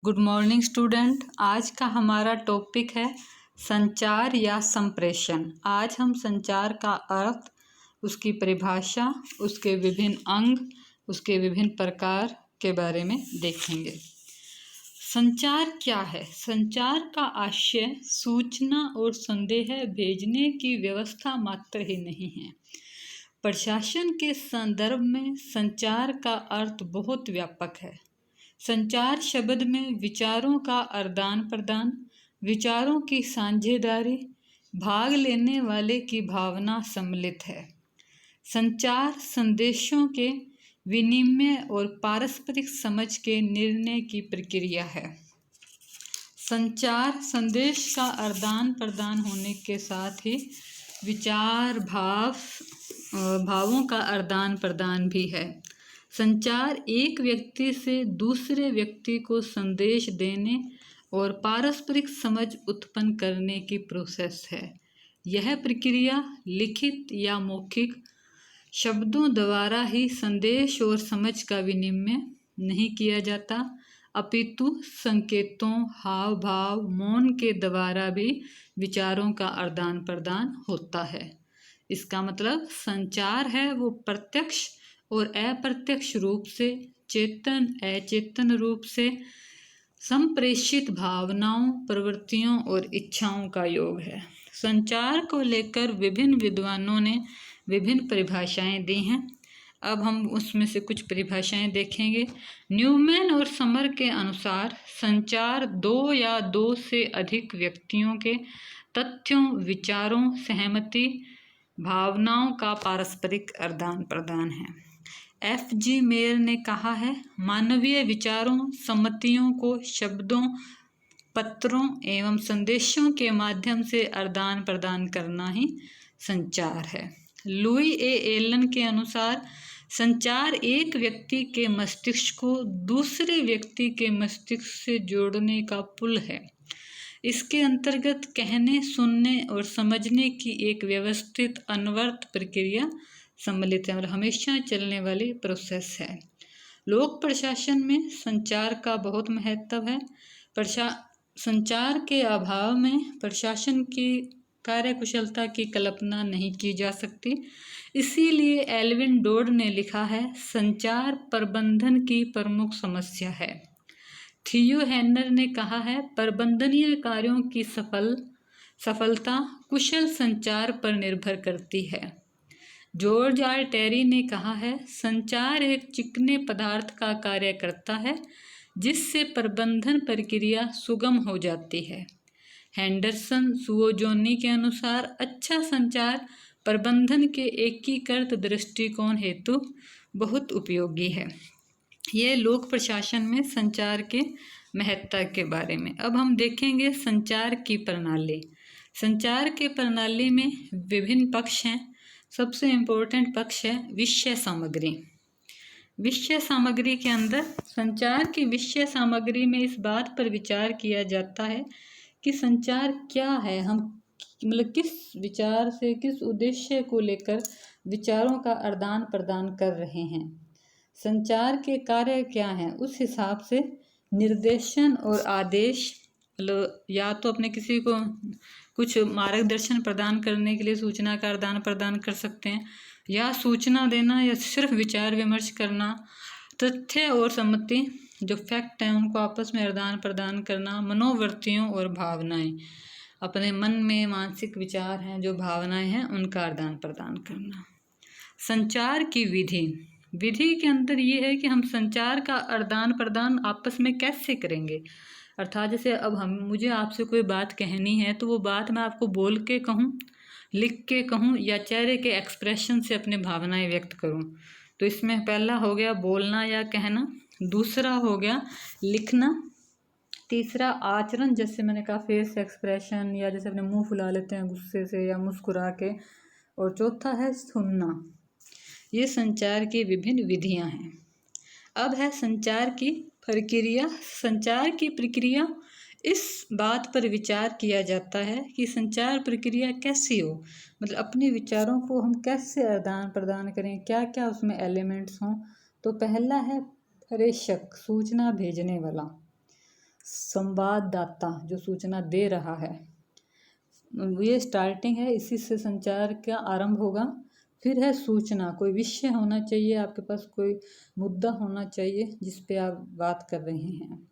Good morning student. आज का हमारा टॉपिक है संचार या संप्रेषण। आज हम संचार का अर्थ, उसकी परिभाषा, उसके विभिन्न अंग, उसके विभिन्न प्रकार के बारे में देखेंगे। संचार क्या है? संचार का आशय सूचना और संदेश भेजने की व्यवस्था मात्र ही नहीं है। प्रशासन के संदर्भ में संचार का अर्थ बहुत व्यापक है। संचार शब्द में विचारों का आदान प्रदान, विचारों की साझेदारी, भाग लेने वाले की भावना सम्मिलित है। संचार संदेशों के विनिमय और पारस्परिक समझ के निर्णय की प्रक्रिया है। संचार संदेश का आदान प्रदान होने के साथ ही विचार, भावों का आदान प्रदान भी है। संचार एक व्यक्ति से दूसरे व्यक्ति को संदेश देने और पारस्परिक समझ उत्पन्न करने की प्रोसेस है। यह प्रक्रिया लिखित या मौखिक शब्दों द्वारा ही संदेश और समझ का विनिमय नहीं किया जाता, अपितु संकेतों, हाव भाव, मौन के द्वारा भी विचारों का आदान प्रदान होता है। इसका मतलब संचार है वो प्रत्यक्ष और अप्रत्यक्ष रूप से, चेतन अचेतन रूप से संप्रेषित भावनाओं, प्रवृत्तियों और इच्छाओं का योग है। संचार को लेकर विभिन्न विद्वानों ने विभिन्न परिभाषाएं दी हैं। अब हम उसमें से कुछ परिभाषाएं देखेंगे। न्यूमैन और समर के अनुसार संचार दो या दो से अधिक व्यक्तियों के तथ्यों, विचारों, सहमति, भावनाओं का पारस्परिक आदान प्रदान है। F.G. मेयर ने कहा है, मानवीय विचारों, सम्मतियों को शब्दों, पत्रों एवं संदेशों के माध्यम से आदान प्रदान करना ही संचार है। लुई ए एलन के अनुसार संचार एक व्यक्ति के मस्तिष्क को दूसरे व्यक्ति के मस्तिष्क से जोड़ने का पुल है। इसके अंतर्गत कहने, सुनने और समझने की एक व्यवस्थित अनवरत प्रक्रिया सम्मिलित है, मतलब हमेशा चलने वाली प्रोसेस है। लोक प्रशासन में संचार का बहुत महत्व है। संचार के अभाव में प्रशासन की कार्यकुशलता की कल्पना नहीं की जा सकती। इसीलिए एल्विन डोड ने लिखा है, संचार प्रबंधन की प्रमुख समस्या है। थियो हेनर ने कहा है, प्रबंधनीय कार्यों की सफलता कुशल संचार पर निर्भर करती है। जॉर्ज आर टेरी ने कहा है, संचार एक चिकने पदार्थ का कार्य करता है जिससे प्रबंधन प्रक्रिया सुगम हो जाती है। हेंडरसन सुओजोनी के अनुसार अच्छा संचार प्रबंधन के एकीकृत दृष्टिकोण हेतु बहुत उपयोगी है। ये लोक प्रशासन में संचार के महत्ता के बारे में। अब हम देखेंगे संचार की प्रणाली। संचार के प्रणाली में विभिन्न पक्ष हैं। सबसे इम्पोर्टेंट पक्ष है विषय सामग्री। विषय सामग्री के अंदर संचार की विषय सामग्री में इस बात पर विचार किया जाता है कि संचार क्या है, हम मतलब किस विचार से, किस उद्देश्य को लेकर विचारों का आदान प्रदान कर रहे हैं, संचार के कार्य क्या हैं, उस हिसाब से निर्देशन और आदेश, मतलब या तो अपने किसी को कुछ मार्गदर्शन प्रदान करने के लिए सूचना का आदान प्रदान कर सकते हैं, या सूचना देना, या सिर्फ विचार विमर्श करना, तथ्य और सम्मति जो फैक्ट हैं उनको आपस में आदान प्रदान करना, मनोवृत्तियों और भावनाएं, अपने मन में मानसिक विचार हैं, जो भावनाएं हैं, उनका आदान प्रदान करना। संचार की विधि के अंदर ये है कि हम संचार का आदान प्रदान आपस में कैसे करेंगे। अर्थात जैसे अब मुझे आपसे कोई बात कहनी है तो वो बात मैं आपको बोल के कहूँ, लिख के कहूँ, या चेहरे के एक्सप्रेशन से अपने भावनाएं व्यक्त करूँ। तो इसमें पहला हो गया बोलना या कहना, दूसरा हो गया लिखना, तीसरा आचरण, जैसे मैंने कहा फेस एक्सप्रेशन, या जैसे अपने मुंह फुला लेते हैं गुस्से से या मुस्कुरा के, और चौथा है सुनना। ये संचार की विभिन्न विधियां हैं। अब है संचार की प्रक्रिया। संचार की प्रक्रिया, इस बात पर विचार किया जाता है कि संचार प्रक्रिया कैसी हो, मतलब अपने विचारों को हम कैसे आदान प्रदान करें, क्या क्या उसमें एलिमेंट्स हों। तो पहला है प्रेषक, सूचना भेजने वाला। संवाददाता जो सूचना दे रहा है, ये स्टार्टिंग है, इसी से संचार का आरंभ होगा। फिर है सूचना, कोई विषय होना चाहिए आपके पास, कोई मुद्दा होना चाहिए जिस पे आप बात कर रहे हैं।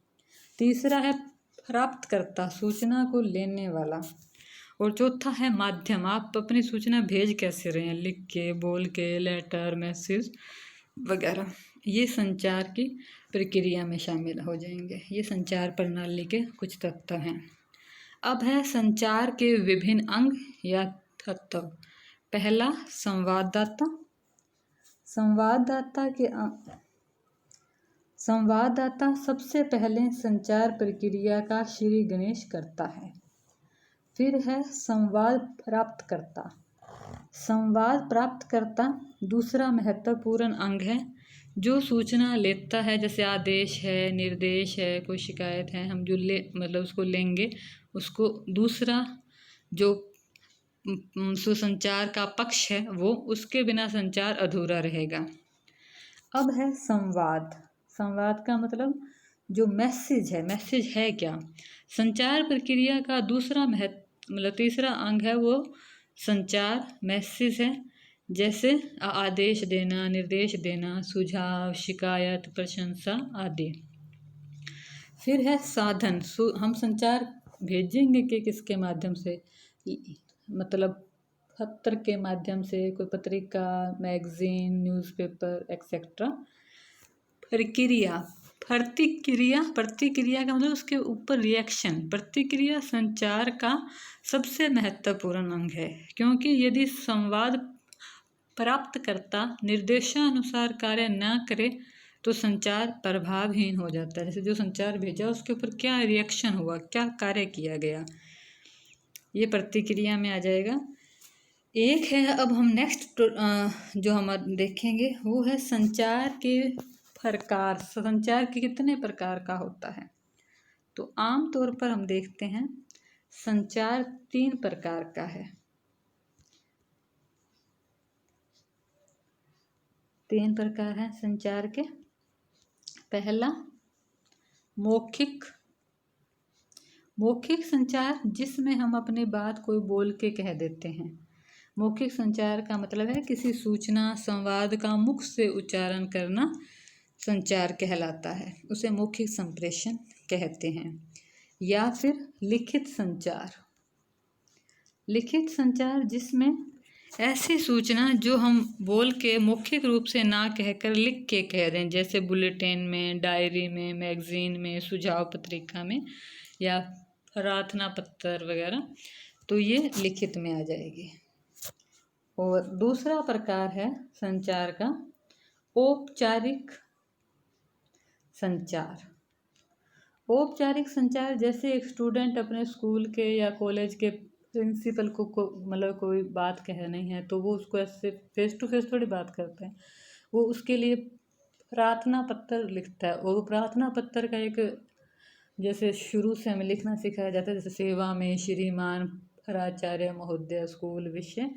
तीसरा है प्राप्तकर्ता, सूचना को लेने वाला। और चौथा है माध्यम, आप अपनी सूचना भेज कैसे रहे हैं, लिख के, बोल के, लेटर, मैसेज वगैरह। ये संचार की प्रक्रिया में शामिल हो जाएंगे। ये संचार प्रणाली के कुछ तत्व हैं। अब है संचार के विभिन्न अंग या तत्व। पहला संवाददाता। संवाददाता सबसे पहले संचार प्रक्रिया का श्री गणेश करता है। फिर है संवाद प्राप्तकर्ता। संवाद प्राप्तकर्ता दूसरा महत्वपूर्ण अंग है जो सूचना लेता है, जैसे आदेश है, निर्देश है, कोई शिकायत है, हम जो मतलब उसको लेंगे, उसको दूसरा जो सुसंचार का पक्ष है वो, उसके बिना संचार अधूरा रहेगा। अब है संवाद। संवाद का मतलब जो मैसेज है क्या। संचार प्रक्रिया का दूसरा मतलब तीसरा अंग है वो संचार मैसेज है, जैसे आदेश देना, निर्देश देना, सुझाव, शिकायत, प्रशंसा आदि। फिर है साधन। हम संचार भेजेंगे कि किसके माध्यम से, मतलब पत्र के माध्यम से, कोई पत्रिका, मैगजीन, न्यूज़पेपर एक्सेट्रा। प्रतिक्रिया का मतलब उसके ऊपर रिएक्शन। प्रतिक्रिया संचार का सबसे महत्वपूर्ण अंग है, क्योंकि यदि संवाद प्राप्तकर्ता निर्देशानुसार कार्य न करे तो संचार प्रभावहीन हो जाता है। जैसे जो संचार भेजा उसके ऊपर क्या रिएक्शन हुआ, क्या कार्य किया गया, ये प्रतिक्रिया में आ जाएगा। एक है, अब हम नेक्स्ट जो हम देखेंगे वो है संचार के प्रकार। संचार के कितने प्रकार का होता है, तो आम तौर पर हम देखते हैं संचार 3 प्रकार का है। 3 प्रकार हैं संचार के। पहला मौखिक संचार, जिसमें हम अपनी बात कोई बोल के कह देते हैं। मौखिक संचार का मतलब है किसी सूचना, संवाद का मुख से उच्चारण करना संचार कहलाता है, उसे मौखिक संप्रेषण कहते हैं। या फिर लिखित संचार, जिसमें ऐसी सूचना जो हम बोल के मौखिक रूप से ना कहकर लिख के कह रहे हैं, जैसे बुलेटिन में, डायरी में, मैगजीन में, सुझाव पत्रिका में या प्रार्थना पत्र वगैरह, तो ये लिखित में आ जाएगी। और दूसरा प्रकार है संचार का औपचारिक संचार। औपचारिक संचार, जैसे एक स्टूडेंट अपने स्कूल के या कॉलेज के प्रिंसिपल को मतलब कोई बात कहनी है, तो वो उसको ऐसे फेस टू फेस थोड़ी बात करते हैं, वो उसके लिए प्रार्थना पत्र लिखता है। और वो प्रार्थना पत्र का एक, जैसे शुरू से हमें लिखना सिखाया जाता है, जैसे सेवा में श्रीमान प्राचार्य महोदय स्कूल विषय,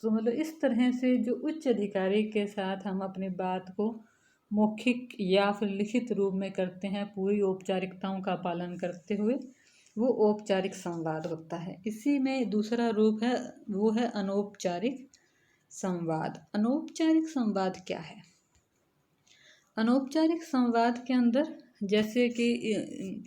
तो मतलब इस तरह से जो उच्च अधिकारी के साथ हम अपनी बात को मौखिक या फिर लिखित रूप में करते हैं, पूरी औपचारिकताओं का पालन करते हुए, वो औपचारिक संवाद होता है। इसी में दूसरा रूप है वो है अनौपचारिक संवाद। अनौपचारिक संवाद क्या है? अनौपचारिक संवाद के अंदर जैसे कि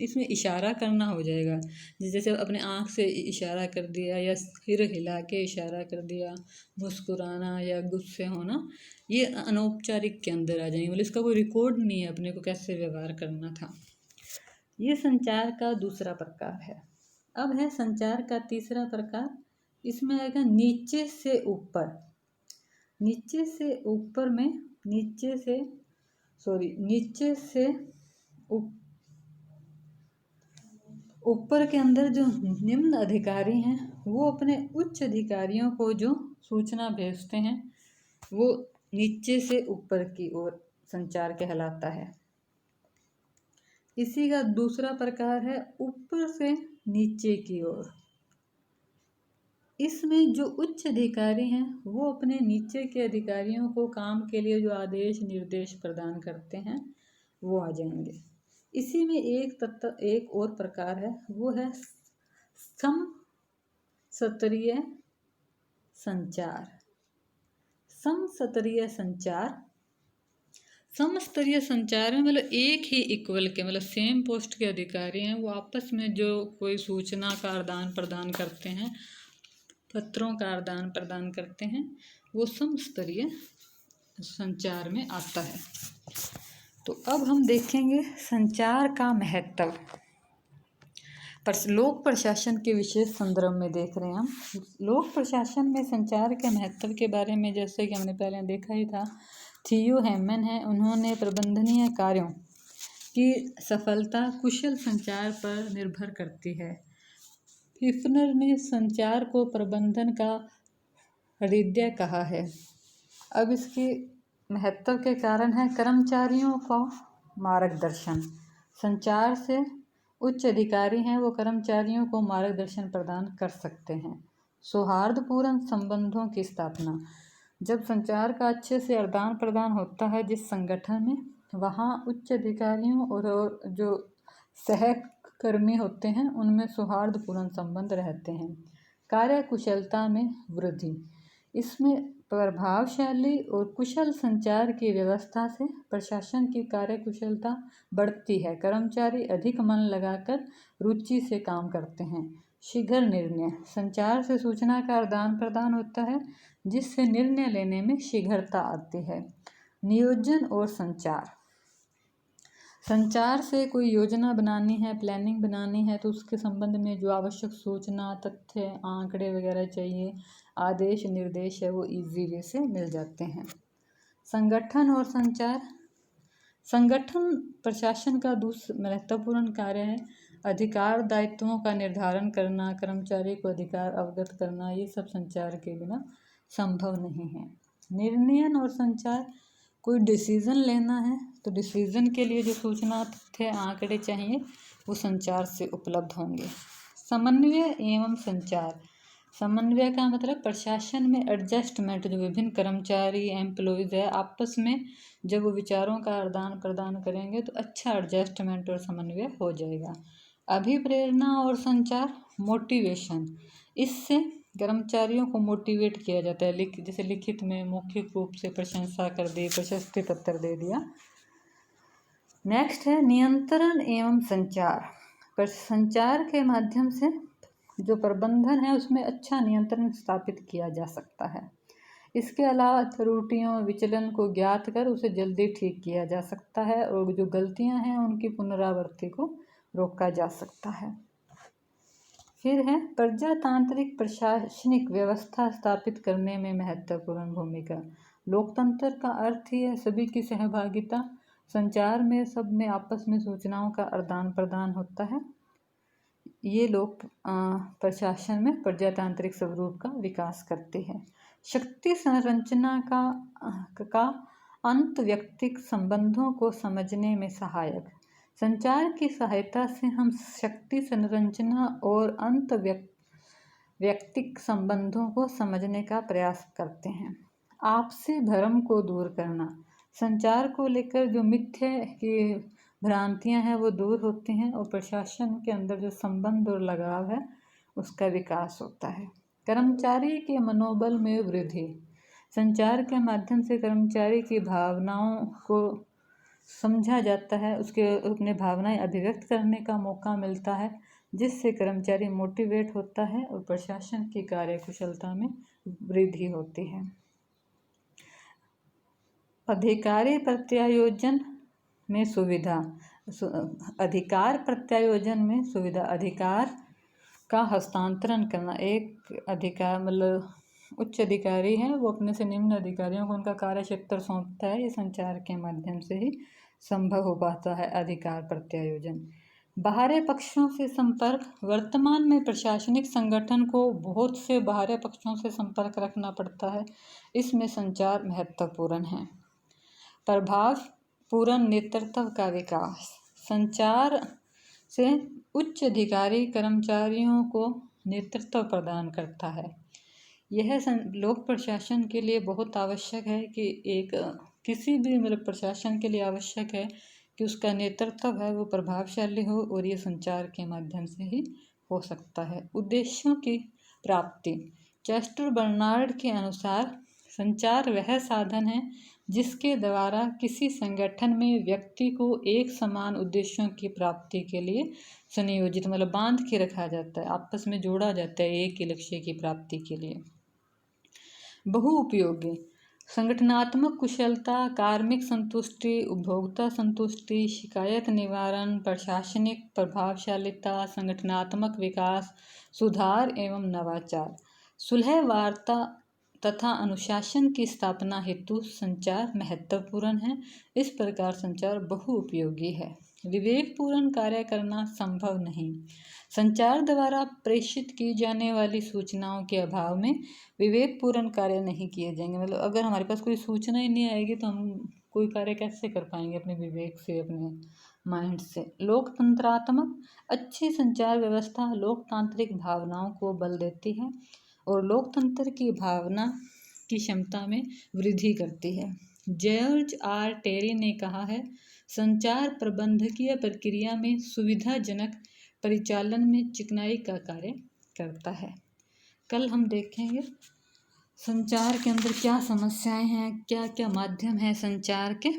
इसमें इशारा करना हो जाएगा, जैसे अपने आँख से इशारा कर दिया या सिर हिला के इशारा कर दिया, मुस्कुराना या गुस्से होना, ये अनौपचारिक के अंदर आ जाएंगे। मतलब इसका कोई रिकॉर्ड नहीं है अपने को कैसे व्यवहार करना था। ये संचार का दूसरा प्रकार है। अब है संचार का तीसरा प्रकार, इसमें आएगा नीचे से ऊपर। नीचे से ऊपर के अंदर जो निम्न अधिकारी हैं वो अपने उच्च अधिकारियों को जो सूचना भेजते हैं, वो नीचे से ऊपर की ओर संचार कहलाता है। इसी का दूसरा प्रकार है ऊपर से नीचे की ओर। इसमें जो उच्च अधिकारी हैं वो अपने नीचे के अधिकारियों को काम के लिए जो आदेश निर्देश प्रदान करते हैं वो आ जाएंगे। इसी में एक और प्रकार है, वो है समस्तरीय संचार। समस्तरीय संचार, समस्तरीय संचार में मतलब एक ही इक्वल के मतलब सेम पोस्ट के अधिकारी हैं, वो आपस में जो कोई सूचना का आदान प्रदान करते हैं, पत्रों का आदान प्रदान करते हैं, वो समस्तरीय संचार में आता है। तो अब हम देखेंगे संचार का महत्व। लोक प्रशासन के विशेष संदर्भ में देख रहे हैं हम। लोक प्रशासन में संचार के महत्व के बारे में जैसे कि हमने पहले देखा ही था, थियो हेमन है, उन्होंने प्रबंधनीय कार्यों की सफलता कुशल संचार पर निर्भर करती है। हिफनर ने संचार को प्रबंधन का हृदय कहा है। अब इसके महत्व के कारण है कर्मचारियों का मार्गदर्शन। संचार से उच्च अधिकारी हैं, वो कर्मचारियों को मार्गदर्शन प्रदान कर सकते हैं। सौहार्दपूर्ण संबंधों की स्थापना, जब संचार का अच्छे से आदान प्रदान होता है जिस संगठन में, वहाँ उच्च अधिकारियों और जो सहकर्मी होते हैं उनमें सौहार्दपूर्ण संबंध रहते हैं। कार्यकुशलता में वृद्धि, इसमें प्रभावशाली और कुशल संचार की व्यवस्था से प्रशासन की कार्यकुशलता बढ़ती है। कर्मचारी अधिक मन लगाकर रुचि से काम करते हैं। शीघ्र निर्णय, संचार से सूचना का आदान प्रदान होता है जिससे निर्णय लेने में शीघ्रता आती है। नियोजन और संचार, संचार से कोई योजना बनानी है, प्लानिंग बनानी है, तो उसके संबंध में जो आवश्यक सूचना, तथ्य, आंकड़े वगैरह चाहिए, आदेश निर्देश है, वो इजी वे से मिल जाते हैं। संगठन और संचार, संगठन प्रशासन का दूसरा महत्वपूर्ण कार्य है। अधिकार दायित्वों का निर्धारण करना, कर्मचारी को अधिकार अवगत करना, ये सब संचार के बिना संभव नहीं है। निर्णय और संचार, कोई डिसीज़न लेना है तो डिसीज़न के लिए जो सूचना, तथ्य, आंकड़े चाहिए वो संचार से उपलब्ध होंगे। समन्वय एवं संचार, समन्वय का मतलब प्रशासन में एडजस्टमेंट, जो विभिन्न कर्मचारी एम्प्लॉयज़ है आपस में जब वो विचारों का आदान प्रदान करेंगे तो अच्छा एडजस्टमेंट और समन्वय हो जाएगा। अभिप्रेरणा और संचार, मोटिवेशन, इससे कर्मचारियों को मोटिवेट किया जाता है। जैसे लिखित में मौखिक रूप से प्रशंसा कर दी, प्रशस्ति पत्र दे दिया। नेक्स्ट है नियंत्रण एवं संचार, पर संचार के माध्यम से जो प्रबंधन है उसमें अच्छा नियंत्रण स्थापित किया जा सकता है। इसके अलावा त्रुटियों, विचलन को ज्ञात कर उसे जल्दी ठीक किया जा सकता है और जो गलतियां हैं उनकी पुनरावृत्ति को रोका जा सकता है। फिर है प्रजातांत्रिक प्रशासनिक व्यवस्था स्थापित करने में महत्वपूर्ण भूमिका। लोकतंत्र का अर्थ ही है सभी की सहभागिता। संचार में सब में आपस में सूचनाओं का आदान प्रदान होता है। ये लोग प्रशासन में प्रजातांत्रिक स्वरूप का विकास करते हैं। शक्ति संरचना का अंत व्यक्तिक संबंधों को समझने में सहायक। संचार की सहायता से हम शक्ति संरचना और अंत व्यक्तिक संबंधों को समझने का प्रयास करते हैं। आपसी भ्रम को दूर करना, संचार को लेकर जो मिथ्या की भ्रांतियां हैं वो दूर होती हैं और प्रशासन के अंदर जो संबंध और लगाव है उसका विकास होता है। कर्मचारी के मनोबल में वृद्धि, संचार के माध्यम से कर्मचारी की भावनाओं को समझा जाता है, उसके अपने भावनाएं अभिव्यक्त करने का मौका मिलता है जिससे कर्मचारी मोटिवेट होता है और प्रशासन की कार्यकुशलता में वृद्धि होती है। अधिकारी प्रत्यायोजन में सुविधा, अधिकार प्रत्यायोजन में सुविधा, अधिकार का हस्तांतरण करना। एक अधिकार मतलब उच्च अधिकारी है वो अपने से निम्न अधिकारियों को उनका कार्य क्षेत्र सौंपता है, ये संचार के माध्यम से ही संभव हो पाता है अधिकार प्रत्यायोजन। बाहरी पक्षों से संपर्क, वर्तमान में प्रशासनिक संगठन को बहुत से बाहरी पक्षों से संपर्क रखना पड़ता है, इसमें संचार महत्वपूर्ण है। प्रभावपूर्ण नेतृत्व का विकास, संचार से उच्च अधिकारी कर्मचारियों को नेतृत्व प्रदान करता है। यह लोक प्रशासन के लिए बहुत आवश्यक है कि किसी भी मतलब प्रशासन के लिए आवश्यक है कि उसका नेतृत्व है वो प्रभावशाली हो, और ये संचार के माध्यम से ही हो सकता है। उद्देश्यों की प्राप्ति। चेस्टर बर्नार्ड के अनुसार संचार वह साधन है जिसके द्वारा किसी संगठन में व्यक्ति को एक समान उद्देश्यों की प्राप्ति के लिए संयोजित मतलब बांध के रखा जाता है, आपस में जोड़ा जाता है एक ही लक्ष्य की प्राप्ति के लिए। बहुउपयोगी। संगठनात्मक कुशलता, कार्मिक संतुष्टि, उपभोक्ता संतुष्टि, शिकायत निवारण, प्रशासनिक प्रभावशालिता, संगठनात्मक विकास, सुधार एवं नवाचार, सुलह वार्ता तथा अनुशासन की स्थापना हेतु संचार महत्वपूर्ण है। इस प्रकार संचार बहुउपयोगी है। विवेकपूर्ण कार्य करना संभव नहीं। संचार द्वारा प्रेषित की जाने वाली सूचनाओं के अभाव में विवेकपूर्ण कार्य नहीं किए जाएंगे। मतलब अगर हमारे पास कोई सूचना ही नहीं आएगी तो हम कोई कार्य कैसे कर पाएंगे अपने विवेक से, अपने माइंड से। लोकतंत्रात्मक। अच्छी संचार व्यवस्था लोकतांत्रिक भावनाओं को बल देती है और लोकतंत्र की भावना की क्षमता में वृद्धि करती है। जॉर्ज आर टेरी ने कहा है, संचार प्रबंधकीय प्रक्रिया में सुविधाजनक परिचालन में चिकनाई का कार्य करता है। कल हम देखेंगे संचार के अंदर क्या समस्याएं हैं, क्या क्या माध्यम हैं संचार के।